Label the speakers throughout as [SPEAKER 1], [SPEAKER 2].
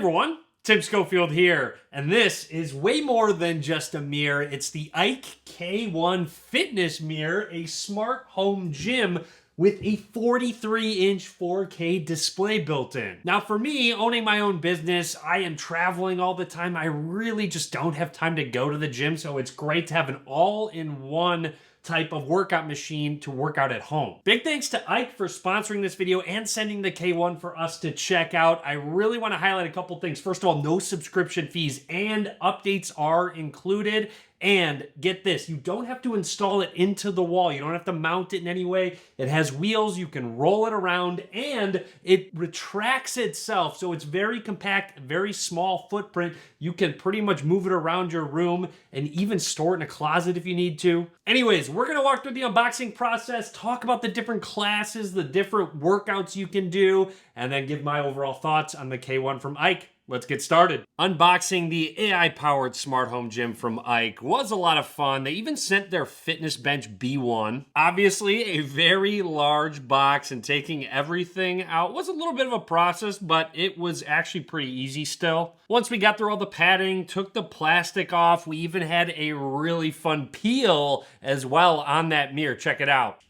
[SPEAKER 1] everyone, Tim Schofield here, and this is way more than just a mirror. It's the Ike K1 fitness mirror, a smart home gym with a 43-inch 4K display built in. Now for me, owning my own business, I am traveling all the time. I really just don't have time to go to the gym, so it's great to have an all-in-one type of workout machine to work out at home. Big thanks to Ike for sponsoring this video and sending the K1 for us to check out. I really want to highlight a couple things. First of all, no subscription fees and updates are included. And get this, you don't have to install it into the wall. You don't have to mount it in any way. It has wheels, you can roll it around, and it retracts itself. So it's very compact, very small footprint. You can pretty much move it around your room and even store it in a closet if you need to. Anyways, we're gonna walk through the unboxing process, talk about the different classes, the different workouts you can do, and then give my overall thoughts on the K1 from Ike. Let's get started. Unboxing the AI-powered smart home gym from Ike was a lot of fun. They even sent their fitness bench B1. Obviously, a very large box, and taking everything out was a little bit of a process, but it was actually pretty easy still. Once we got through all the padding, took the plastic off, we even had a really fun peel as well on that mirror. Check it out.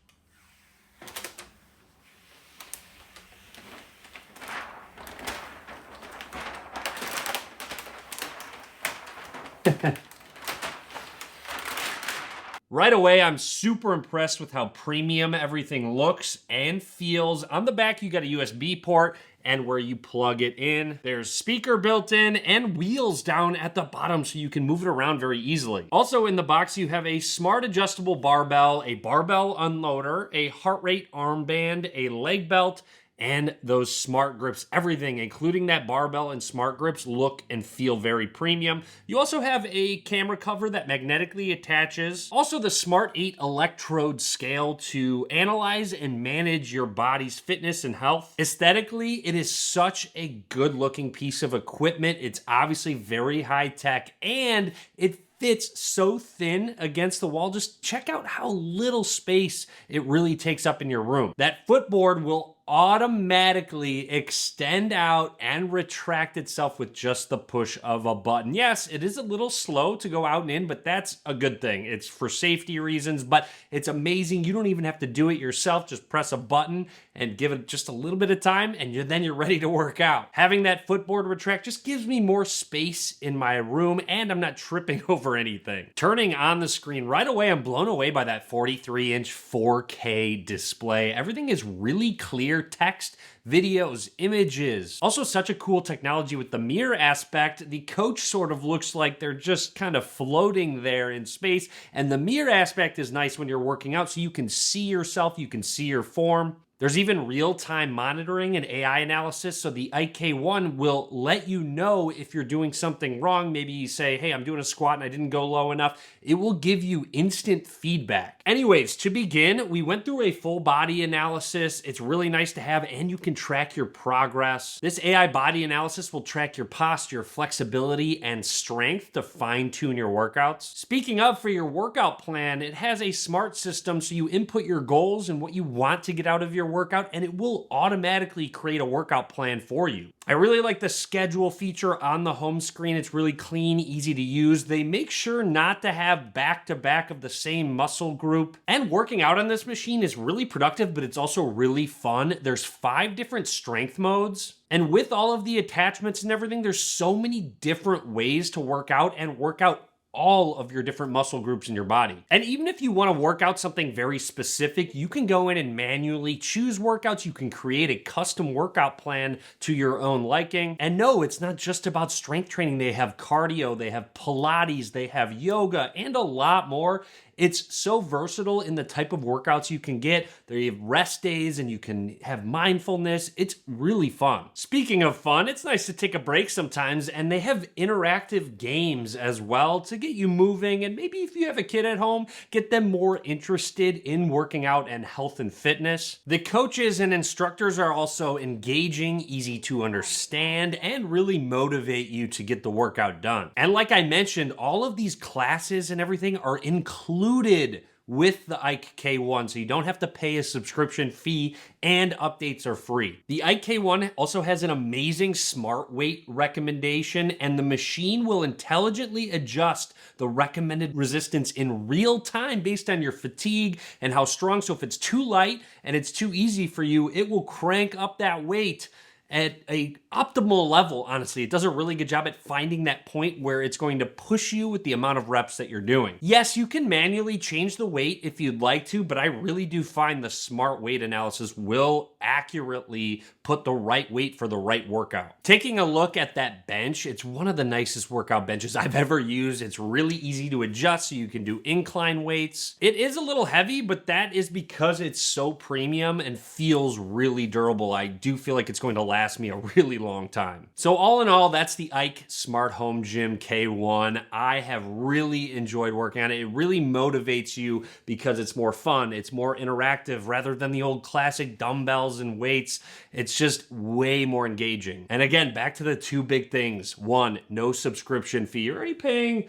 [SPEAKER 1] Right away, I'm super impressed with how premium everything looks and feels. On the back, you got a USB port and where you plug it in. There's speaker built in and wheels down at the bottom so you can move it around very easily. Also in the box, you have a smart adjustable barbell, a barbell unloader, a heart rate armband, a leg belt, and those smart grips. Everything, including that barbell and smart grips, look and feel very premium. You also have a camera cover that magnetically attaches. Also the Smart 8 electrode scale to analyze and manage your body's fitness and health. Aesthetically, it is such a good looking piece of equipment. It's obviously very high tech, and it fits so thin against the wall. Just check out how little space it really takes up in your room. That footboard will automatically extend out and retract itself with just the push of a button. Yes, it is a little slow to go out and in, but that's a good thing. It's for safety reasons, but it's amazing. You don't even have to do it yourself. Just press a button and give it just a little bit of time, and then you're ready to work out. Having that footboard retract just gives me more space in my room, and I'm not tripping over anything. Turning on the screen right away, I'm blown away by that 43-inch 4K display. Everything is really clear. Text, videos, images. Also such a cool technology with the mirror aspect. The coach sort of looks like they're just kind of floating there in space, and the mirror aspect is nice when you're working out so you can see yourself, you can see your form. There's even real-time monitoring and AI analysis, so the Ike K1 will let you know if you're doing something wrong. Maybe you say, hey, I'm doing a squat and I didn't go low enough. It will give you instant feedback. Anyways, to begin, we went through a full body analysis. It's really nice to have, and you can track your progress. This AI body analysis will track your posture, flexibility, and strength to fine-tune your workouts. Speaking of, for your workout plan, it has a smart system, so you input your goals and what you want to get out of your workout, and it will automatically create a workout plan for you. I really like the schedule feature on the home screen. It's really clean, easy to use. They make sure not to have back-to-back of the same muscle group. And working out on this machine is really productive, but it's also really fun. There's 5 different strength modes. And with all of the attachments and everything, there's so many different ways to work out and work out all of your different muscle groups in your body. And even if you want to work out something very specific, you can go in and manually choose workouts. You can create a custom workout plan to your own liking. And no, it's not just about strength training. They have cardio, they have Pilates, they have yoga, and a lot more. It's so versatile in the type of workouts you can get. They have rest days and you can have mindfulness. It's really fun. Speaking of fun, it's nice to take a break sometimes, and they have interactive games as well to get you moving, and maybe if you have a kid at home, get them more interested in working out and health and fitness. The coaches and instructors are also engaging, easy to understand, and really motivate you to get the workout done. And like I mentioned, all of these classes and everything are included with the Ike K1, so you don't have to pay a subscription fee and updates are free. The Ike K1 also has an amazing smart weight recommendation, and the machine will intelligently adjust the recommended resistance in real time based on your fatigue and how strong. So if it's too light and it's too easy for you, it will crank up that weight at a optimal level. Honestly, it does a really good job at finding that point where it's going to push you with the amount of reps that you're doing. Yes, you can manually change the weight if you'd like to, but I really do find the smart weight analysis will accurately put the right weight for the right workout. Taking a look at that bench, it's one of the nicest workout benches I've ever used. It's really easy to adjust, so you can do incline weights. It is a little heavy, but that is because it's so premium and feels really durable. I do feel like it's going to last me a really long time. So all in all, that's the Ike Smart Home Gym K1. I have really enjoyed working on it. It really motivates you because it's more fun. It's more interactive rather than the old classic dumbbells and weights. It's just way more engaging. And again, back to the two big things. One, no subscription fee. You're already paying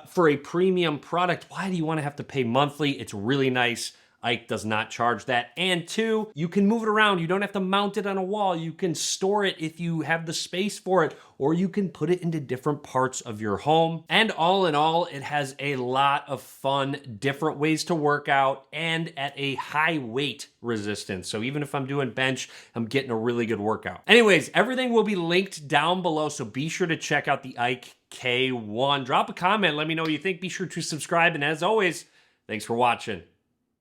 [SPEAKER 1] for a premium product. Why do you want to have to pay monthly? It's really nice. Ike does not charge that. And two, you can move it around. You don't have to mount it on a wall. You can store it if you have the space for it, or you can put it into different parts of your home. And all in all, it has a lot of fun, different ways to work out and at a high weight resistance. So even if I'm doing bench, I'm getting a really good workout. Anyways, everything will be linked down below, so be sure to check out the Ike K1. Drop a comment, let me know what you think. Be sure to subscribe, and as always, thanks for watching.